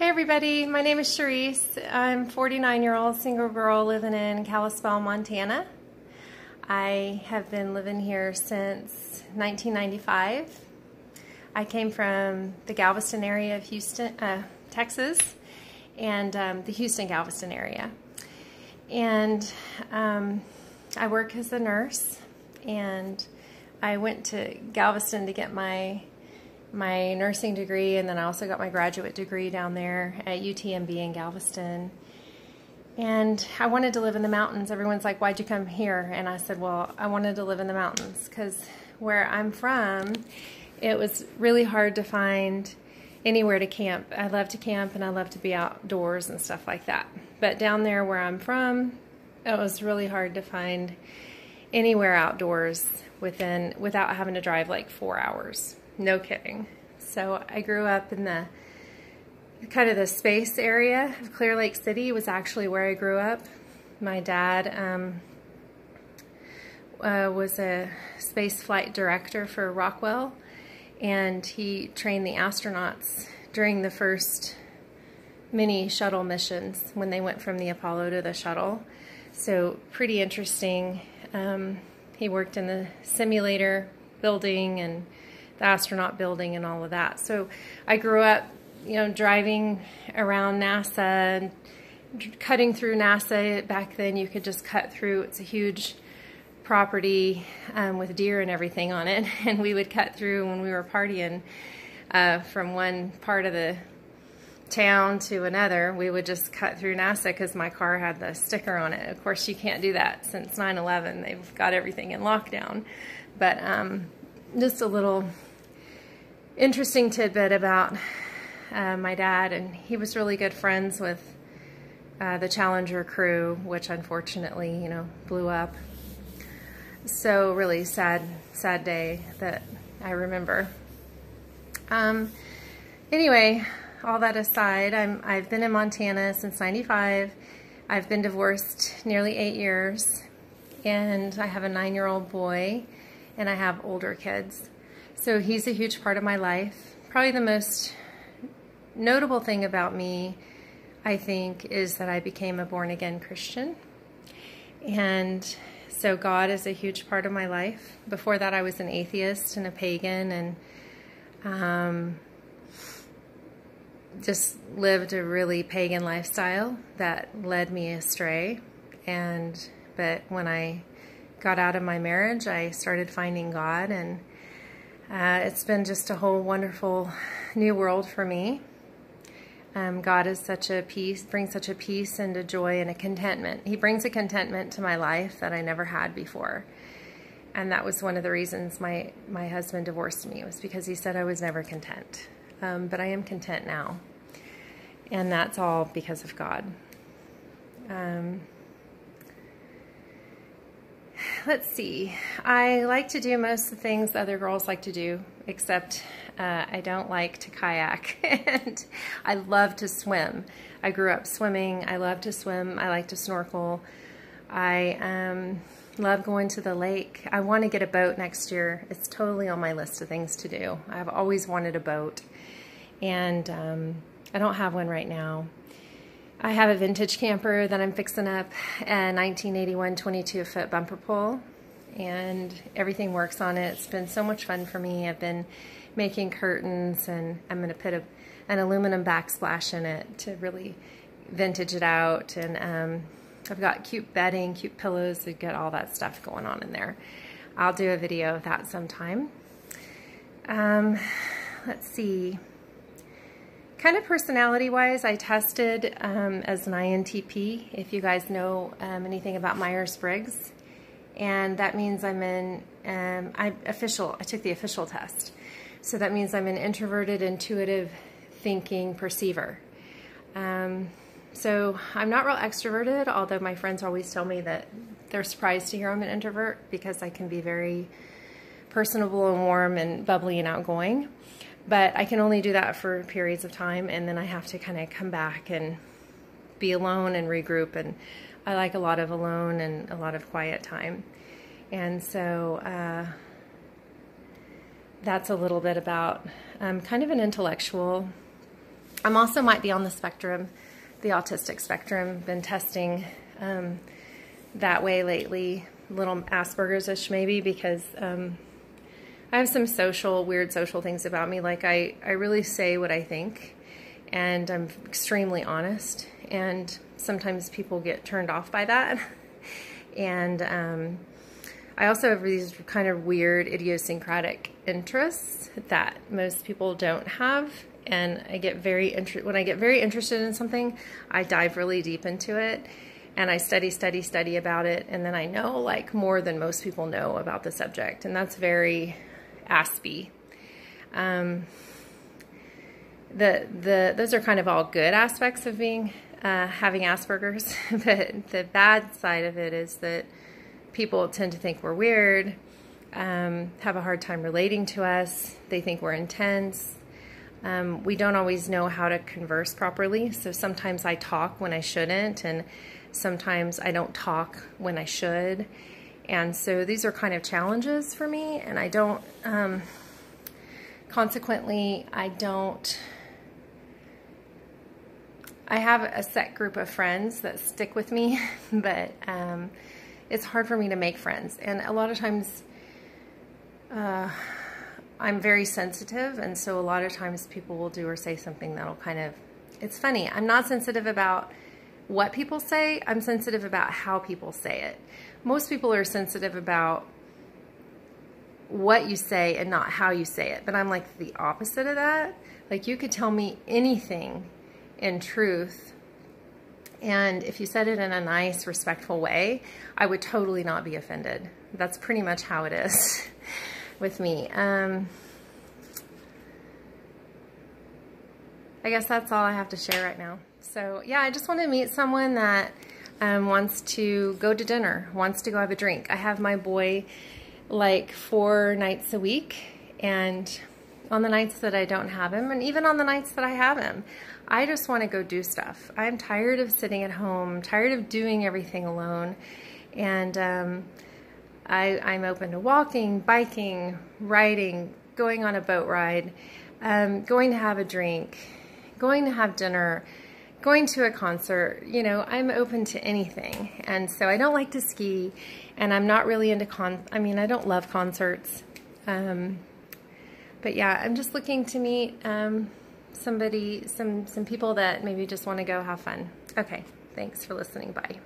Hey everybody, my name is Charisse. I'm a 49-year-old single girl living in Kalispell, Montana. I have been living here since 1995. I came from the Galveston area of Houston, Texas, and the Houston-Galveston area. And I work as a nurse, and I went to Galveston to get my nursing degree, and then I also got my graduate degree down there at UTMB in Galveston. And I wanted to live in the mountains. Everyone's like, why'd you come here? And I said, well, I wanted to live in the mountains because where I'm from, it was really hard to find anywhere to camp. I love to camp and I love to be outdoors and stuff like that. But down there where I'm from, it was really hard to find anywhere outdoors without having to drive like 4 hours. No kidding. So I grew up in the kind of the space area of Clear Lake City was actually where I grew up. My dad was a space flight director for Rockwell, and he trained the astronauts during the first mini shuttle missions when they went from the Apollo to the shuttle. So pretty interesting. He worked in the simulator building and the astronaut building and all of that. So I grew up, driving around NASA and cutting through NASA. Back then you could just cut through. It's a huge property with deer and everything on it. And we would cut through when we were partying from one part of the town to another. We would just cut through NASA because my car had the sticker on it. Of course, you can't do that since 9/11. They've got everything in lockdown. But just a little interesting tidbit about my dad, and he was really good friends with the Challenger crew, which unfortunately, blew up. So really sad day that I remember. Anyway, all that aside, I've been in Montana since '95. I've been divorced nearly 8 years, and I have a 9-year-old boy, and I have older kids. So he's a huge part of my life. Probably the most notable thing about me, I think, is that I became a born-again Christian. And so God is a huge part of my life. Before that, I was an atheist and a pagan, and just lived a really pagan lifestyle that led me astray. But when I got out of my marriage, I started finding God, and it's been just a whole wonderful new world for me. God is such a peace, brings such a peace and a joy and a contentment. He brings a contentment to my life that I never had before. And that was one of the reasons my husband divorced me, was because he said I was never content. But I am content now. And that's all because of God. Let's see. I like to do most of the things other girls like to do, except I don't like to kayak. And I love to swim. I grew up swimming. I love to swim. I like to snorkel. I love going to the lake. I want to get a boat next year. It's totally on my list of things to do. I've always wanted a boat, and I don't have one right now. I have a vintage camper that I'm fixing up, a 1981 22-foot bumper pull, and everything works on it. It's been so much fun for me. I've been making curtains, and I'm going to put an aluminum backsplash in it to really vintage it out. And I've got cute bedding, cute pillows to get all that stuff going on in there. I'll do a video of that sometime. Let's see. Kind of personality-wise, I tested as an INTP, if you guys know anything about Myers-Briggs. And that means I took the official test. So that means I'm an introverted, intuitive, thinking perceiver. So I'm not real extroverted, although my friends always tell me that they're surprised to hear I'm an introvert because I can be very personable and warm and bubbly and outgoing. But I can only do that for periods of time, and then I have to kind of come back and be alone and regroup. And I like a lot of alone and a lot of quiet time. And so that's a little bit about kind of an intellectual. I'm also might be on the spectrum, the autistic spectrum. Been testing that way lately, little Asperger's-ish maybe, because I have some weird social things about me. Like I really say what I think, and I'm extremely honest, and sometimes people get turned off by that. And I also have these kind of weird idiosyncratic interests that most people don't have. And I get when I get very interested in something, I dive really deep into it, and I study about it, and then I know like more than most people know about the subject, and that's very Aspy. Those are kind of all good aspects of being having Asperger's, but the bad side of it is that people tend to think we're weird, have a hard time relating to us. They think we're intense. We don't always know how to converse properly, so sometimes I talk when I shouldn't, and sometimes I don't talk when I should. And so these are kind of challenges for me, and I don't, consequently, I have a set group of friends that stick with me, but it's hard for me to make friends. And a lot of times, I'm very sensitive, and so a lot of times people will do or say something that'll kind of, it's funny, I'm not sensitive about what people say, I'm sensitive about how people say it. Most people are sensitive about what you say and not how you say it, but I'm like the opposite of that. Like, you could tell me anything in truth, and if you said it in a nice, respectful way, I would totally not be offended. That's pretty much how it is with me. I guess that's all I have to share right now. So yeah, I just want to meet someone that wants to go to dinner, wants to go have a drink. I have my boy like 4 nights a week, and on the nights that I don't have him, and even on the nights that I have him, I just want to go do stuff. I'm tired of sitting at home, tired of doing everything alone, and I'm open to walking, biking, riding, going on a boat ride, going to have a drink, going to have dinner, going to a concert. You know, I'm open to anything. And so I don't like to ski, and I'm not really into I don't love concerts. But yeah, I'm just looking to meet some people that maybe just want to go have fun. Okay, thanks for listening. Bye.